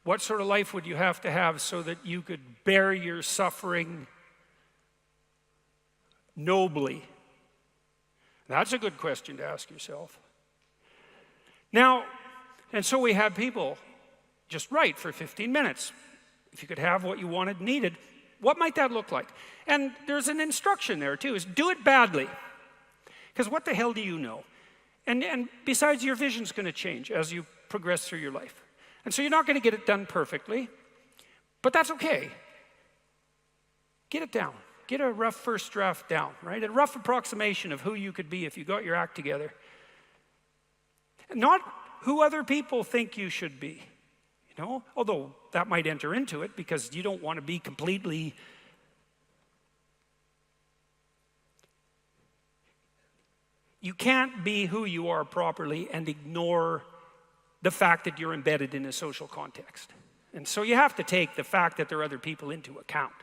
What sort of life would you have to have so that you could bear your suffering nobly? That's a good question to ask yourself. Now, and so we had people just write for 15 minutes. If you could have what you wanted and needed, what might that look like? And there's an instruction there too, is do it badly. Because what the hell do you know? And besides, your vision's going to change as you progress through your life. And so you're not going to get it done perfectly, but that's okay. Get it down. Get a rough first draft down, right? A rough approximation of who you could be if you got your act together. Not who other people think you should be, you know? Although that might enter into it because you don't want to be completely... You can't be who you are properly and ignore the fact that you're embedded in a social context. And so you have to take the fact that there are other people into account.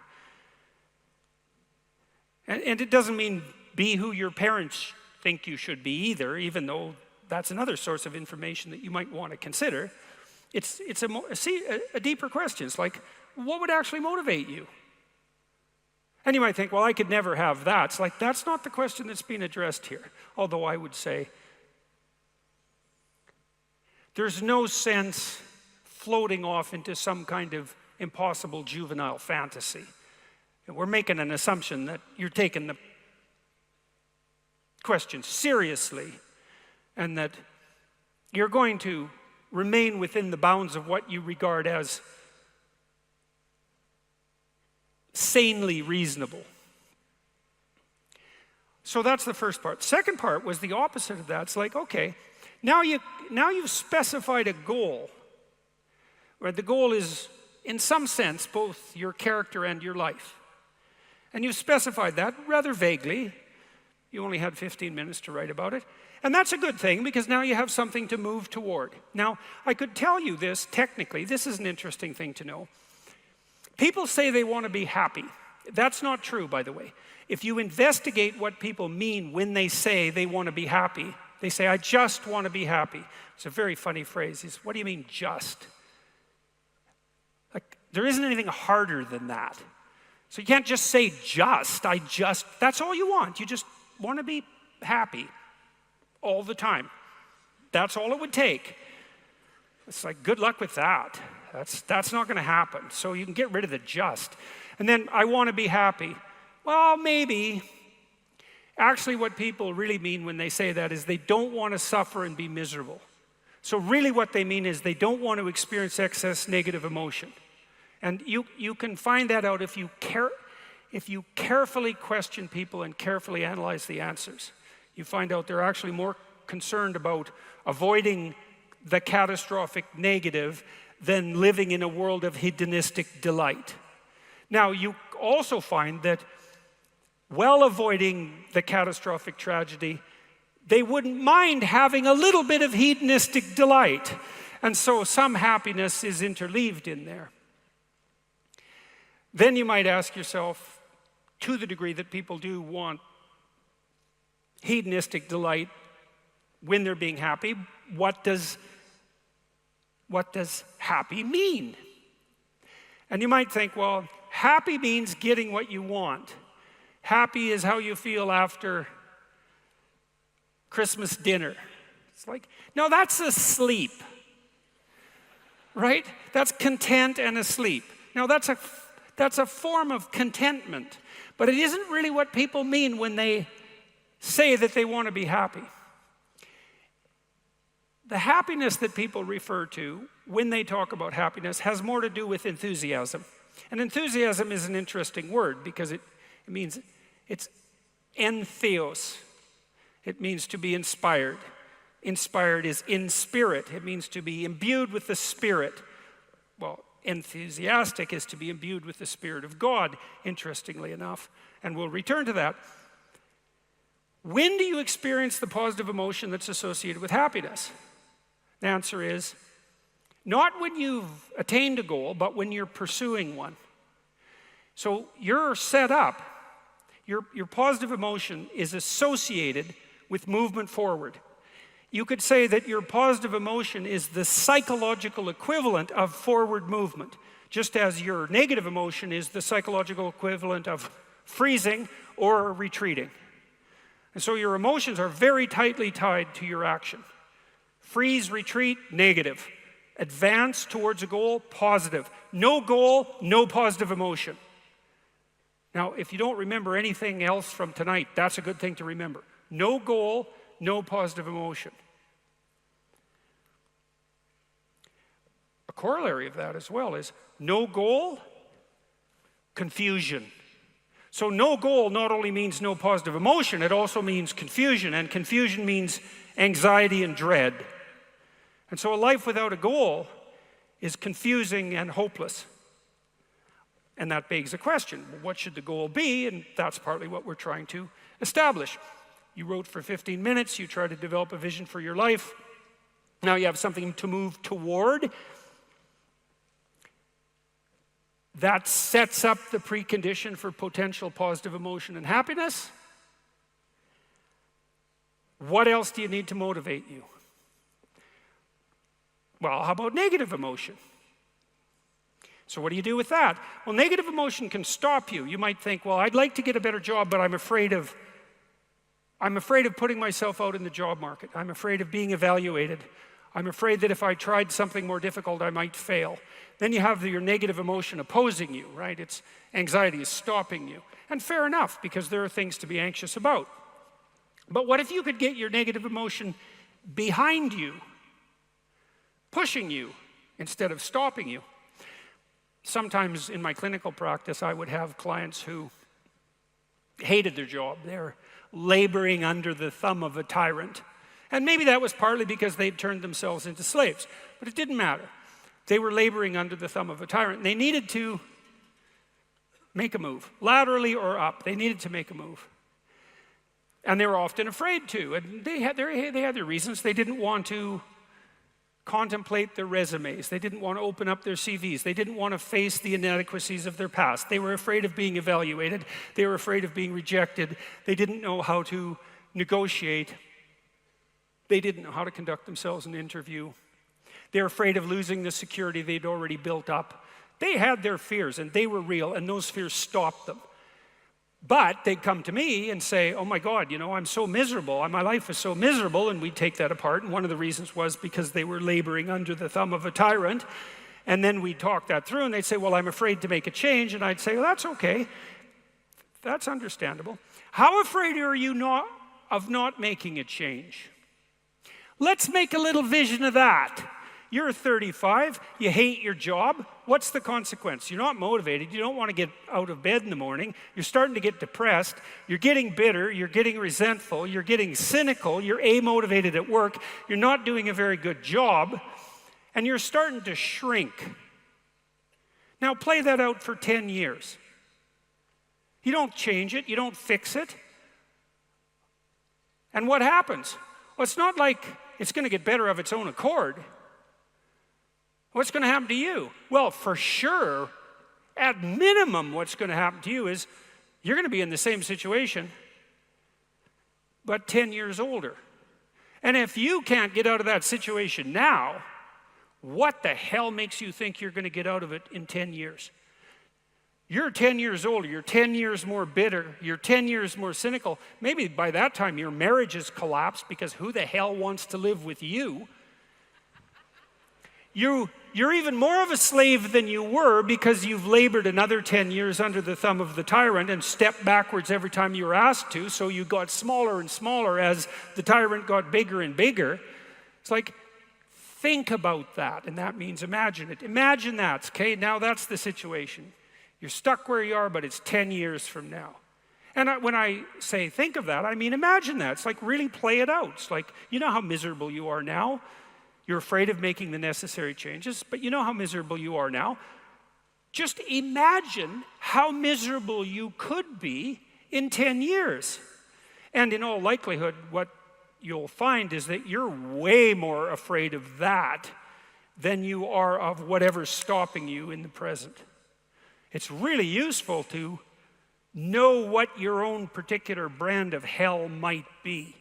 And it doesn't mean be who your parents think you should be either, even though that's another source of information that you might want to consider. It's a deeper question. It's like, what would actually motivate you? And you might think, well, I could never have that. It's like, that's not the question that's being addressed here. Although I would say, there's no sense floating off into some kind of impossible juvenile fantasy. And we're making an assumption that you're taking the question seriously and that you're going to remain within the bounds of what you regard as sanely reasonable. So that's the first part. Second part was the opposite of that. It's like, okay, now you've specified a goal, where the goal is, in some sense, both your character and your life. And you've specified that rather vaguely. You only had 15 minutes to write about it. And that's a good thing, because now you have something to move toward. Now, I could tell you this technically. This is an interesting thing to know. People say they want to be happy. That's not true, by the way. If you investigate what people mean when they say they want to be happy, they say, I just want to be happy. It's a very funny phrase. It's, what do you mean, just? Like, there isn't anything harder than that. So you can't just say just, that's all you want. You just want to be happy all the time. That's all it would take. It's like, good luck with that. That's not going to happen. So you can get rid of the just. And then, I want to be happy. Well, maybe. Actually, what people really mean when they say that is they don't want to suffer and be miserable. So really what they mean is they don't want to experience excess negative emotion. And you can find that out if you carefully question people and carefully analyze the answers. You find out they're actually more concerned about avoiding the catastrophic negative than living in a world of hedonistic delight. Now, you also find that while avoiding the catastrophic tragedy, they wouldn't mind having a little bit of hedonistic delight. And so some happiness is interleaved in there. Then you might ask yourself, to the degree that people do want hedonistic delight when they're being happy, what does happy mean? And you might think, well, happy means getting what you want. Happy is how you feel after Christmas dinner. It's like, no, that's asleep, right? That's content and asleep. Now, that's a form of contentment, but it isn't really what people mean when they say that they want to be happy. The happiness that people refer to when they talk about happiness has more to do with enthusiasm. And enthusiasm is an interesting word because it means it's entheos. It means to be inspired. Inspired is in spirit. It means to be imbued with the Spirit. Well, enthusiastic is to be imbued with the Spirit of God, interestingly enough. And we'll return to that. When do you experience the positive emotion that's associated with happiness? The answer is, not when you've attained a goal, but when you're pursuing one. So you're set up, your positive emotion is associated with movement forward. You could say that your positive emotion is the psychological equivalent of forward movement, just as your negative emotion is the psychological equivalent of freezing or retreating. And so your emotions are very tightly tied to your action. Freeze, retreat, negative. Advance towards a goal, positive. No goal, no positive emotion. Now, if you don't remember anything else from tonight, that's a good thing to remember. No goal, no positive emotion. A corollary of that as well is no goal, confusion. So no goal not only means no positive emotion, it also means confusion, and confusion means anxiety and dread. And so a life without a goal is confusing and hopeless. And that begs a question, well, what should the goal be? And that's partly what we're trying to establish. You wrote for 15 minutes, you try to develop a vision for your life. Now you have something to move toward. That sets up the precondition for potential positive emotion and happiness. What else do you need to motivate you? Well, how about negative emotion? So what do you do with that? Well, negative emotion can stop you. You might think, well, I'd like to get a better job, but I'm afraid of putting myself out in the job market. I'm afraid of being evaluated. I'm afraid that if I tried something more difficult, I might fail. Then you have your negative emotion opposing you, right? It's anxiety is stopping you. And fair enough, because there are things to be anxious about. But what if you could get your negative emotion behind you, pushing you instead of stopping you? Sometimes in my clinical practice, I would have clients who hated their job. They're laboring under the thumb of a tyrant. And maybe that was partly because they'd turned themselves into slaves. But it didn't matter. They were laboring under the thumb of a tyrant. They needed to make a move, laterally or up. They needed to make a move. And they were often afraid to. And they had their reasons. They didn't want to contemplate their resumes. They didn't want to open up their CVs. They didn't want to face the inadequacies of their past. They were afraid of being evaluated. They were afraid of being rejected. They didn't know how to negotiate. They didn't know how to conduct themselves in an interview. They were afraid of losing the security they'd already built up. They had their fears, and they were real, and those fears stopped them. But they'd come to me and say, oh my God, I'm so miserable. My life is so miserable, and we'd take that apart. And one of the reasons was because they were laboring under the thumb of a tyrant. And then we'd talk that through, and they'd say, well, I'm afraid to make a change. And I'd say, well, that's okay. That's understandable. How afraid are you of not making a change? Let's make a little vision of that. You're 35, you hate your job. What's the consequence? You're not motivated, you don't want to get out of bed in the morning, you're starting to get depressed, you're getting bitter, you're getting resentful, you're getting cynical, you're amotivated at work, you're not doing a very good job, and you're starting to shrink. Now play that out for 10 years. You don't change it, you don't fix it. And what happens? Well, it's not like it's going to get better of its own accord. What's going to happen to you? Well, for sure, at minimum, what's going to happen to you is you're going to be in the same situation, but 10 years older. And if you can't get out of that situation now, what the hell makes you think you're going to get out of it in 10 years? You're 10 years older, you're 10 years more bitter, you're 10 years more cynical. Maybe by that time your marriage has collapsed because who the hell wants to live with you? You're even more of a slave than you were because you've labored another 10 years under the thumb of the tyrant and stepped backwards every time you were asked to, so you got smaller and smaller as the tyrant got bigger and bigger. It's like, think about that, and that means imagine it. Imagine that, okay? Now that's the situation. You're stuck where you are, but it's 10 years from now. And when I say think of that, I mean imagine that. It's like really play it out. It's like, you know how miserable you are now? You're afraid of making the necessary changes, but you know how miserable you are now. Just imagine how miserable you could be in 10 years. And in all likelihood, what you'll find is that you're way more afraid of that than you are of whatever's stopping you in the present. It's really useful to know what your own particular brand of hell might be.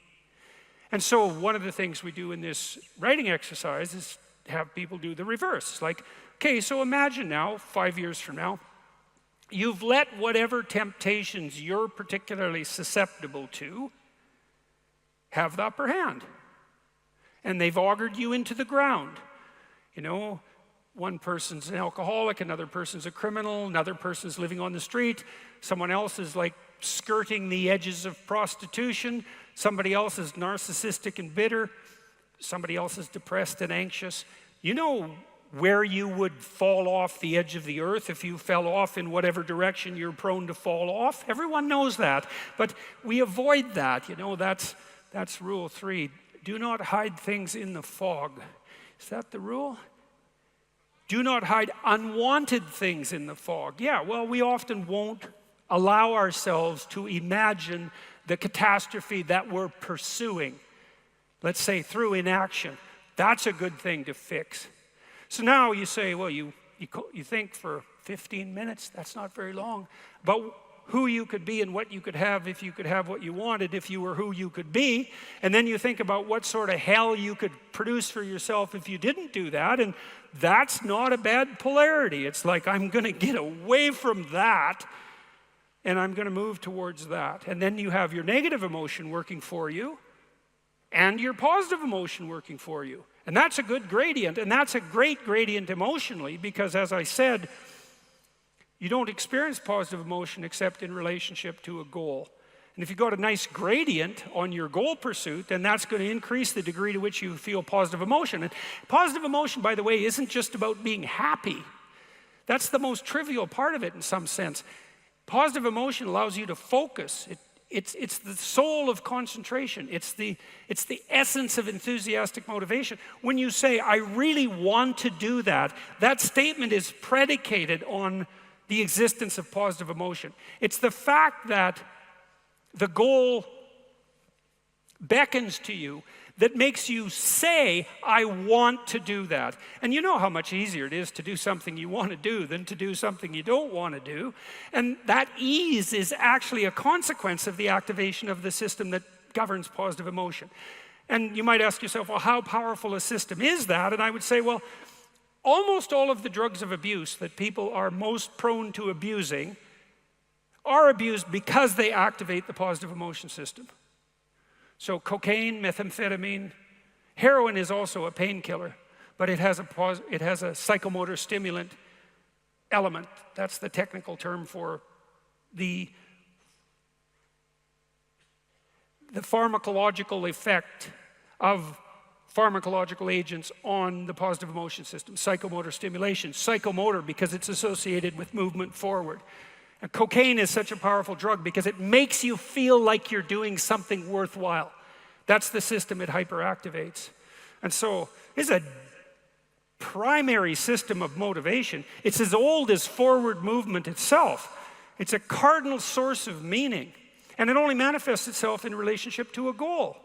And so one of the things we do in this writing exercise is have people do the reverse. It's like, okay, so imagine now, 5 years from now, you've let whatever temptations you're particularly susceptible to have the upper hand. And they've augured you into the ground. You know, one person's an alcoholic, another person's a criminal, another person's living on the street, someone else is like skirting the edges of prostitution, somebody else is narcissistic and bitter, somebody else is depressed and anxious. You know where you would fall off the edge of the earth if you fell off in whatever direction you're prone to fall off. Everyone knows that, but we avoid that. You know, that's rule 3. Do not hide things in the fog. Is that the rule? Do not hide unwanted things in the fog. Yeah, well, we often won't allow ourselves to imagine the catastrophe that we're pursuing. Let's say through inaction. That's a good thing to fix. So now you say, well, you think for 15 minutes, that's not very long, about who you could be and what you could have if you could have what you wanted, if you were who you could be. And then you think about what sort of hell you could produce for yourself if you didn't do that. And that's not a bad polarity. It's like, I'm going to get away from that and I'm going to move towards that. And then you have your negative emotion working for you and your positive emotion working for you. And that's a good gradient, and that's a great gradient emotionally, because as I said, you don't experience positive emotion except in relationship to a goal. And if you've got a nice gradient on your goal pursuit, then that's going to increase the degree to which you feel positive emotion. And positive emotion, by the way, isn't just about being happy. That's the most trivial part of it in some sense. Positive emotion allows you to focus. It's the soul of concentration. It's the essence of enthusiastic motivation. When you say, I really want to do that, that statement is predicated on the existence of positive emotion. It's the fact that the goal beckons to you that makes you say, I want to do that. And you know how much easier it is to do something you want to do than to do something you don't want to do. And that ease is actually a consequence of the activation of the system that governs positive emotion. And you might ask yourself, well, how powerful a system is that? And I would say, well, almost all of the drugs of abuse that people are most prone to abusing are abused because they activate the positive emotion system. So cocaine, methamphetamine, heroin is also a painkiller, but it has a psychomotor stimulant element. That's the technical term for the pharmacological effect of pharmacological agents on the positive emotion system. Psychomotor stimulation, psychomotor because it's associated with movement forward. And cocaine is such a powerful drug because it makes you feel like you're doing something worthwhile. That's the system it hyperactivates. And so it's a primary system of motivation. It's as old as forward movement itself. It's a cardinal source of meaning. And it only manifests itself in relationship to a goal.